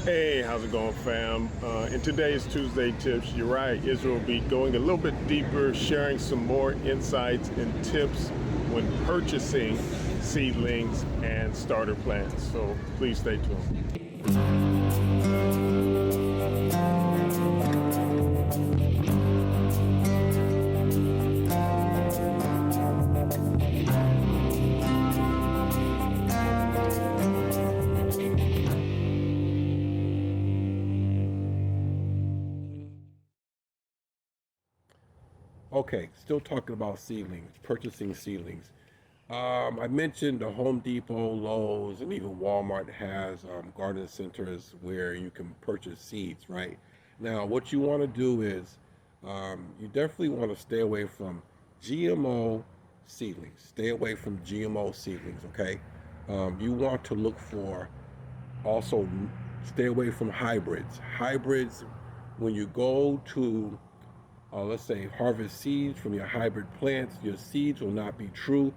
Hey, how's it going, fam? In today's Tuesday Tips, Uriah Israel will be going a little bit deeper, sharing some more insights and tips when purchasing seedlings and starter plants. So please stay tuned. Okay, still talking about seedlings, purchasing seedlings. I mentioned the Home Depot, Lowe's, and even Walmart has garden centers where you can purchase seeds, right? Now, what you want to do is you definitely want to stay away from GMO seedlings. Stay away from GMO seedlings, okay? You want to look for also stay away from hybrids. Hybrids, when you go to let's say harvest seeds from your hybrid plants, your seeds will not be true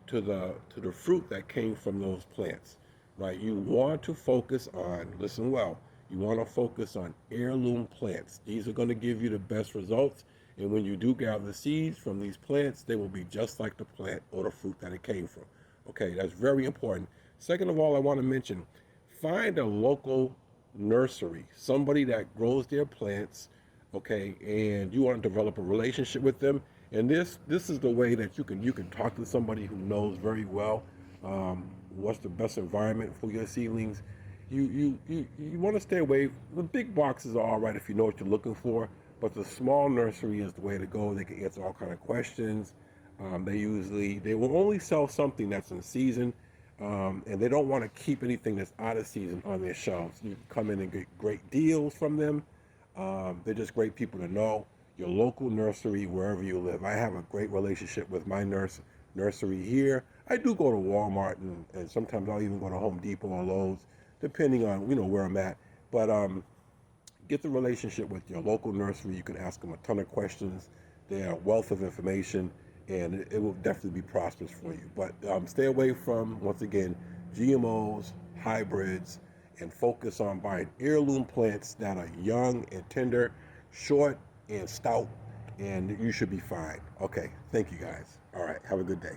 to the fruit that came from those plants, right? You want to focus on, listen well, you want to focus on heirloom plants. These are going to give you the best results, and when you do gather the seeds from these plants, they will be just like the plant or the fruit that it came from. Okay, that's very important. Second of all, I want to mention, find a local nursery, somebody that grows their plants, okay, and you want to develop a relationship with them. And this is the way that you can talk to somebody who knows very well what's the best environment for your seedlings. You want to stay away. The big boxes are all right if you know what you're looking for, but the small nursery is the way to go. They can answer all kind of questions. They will only sell something that's in season, and they don't want to keep anything that's out of season on their shelves. You can come in and get great deals from them. They're just great people to know. Your local nursery, wherever you live. I have a great relationship with my nursery here. I do go to Walmart and sometimes I'll even go to Home Depot or Lowe's, depending on where I'm at. But get the relationship with your local nursery. You can ask them a ton of questions. They're a wealth of information, and it will definitely be prosperous for you. But stay away from, once again, GMOs, hybrids, and focus on buying heirloom plants that are young and tender, short and stout, and you should be fine. Okay, thank you guys. All right, have a good day.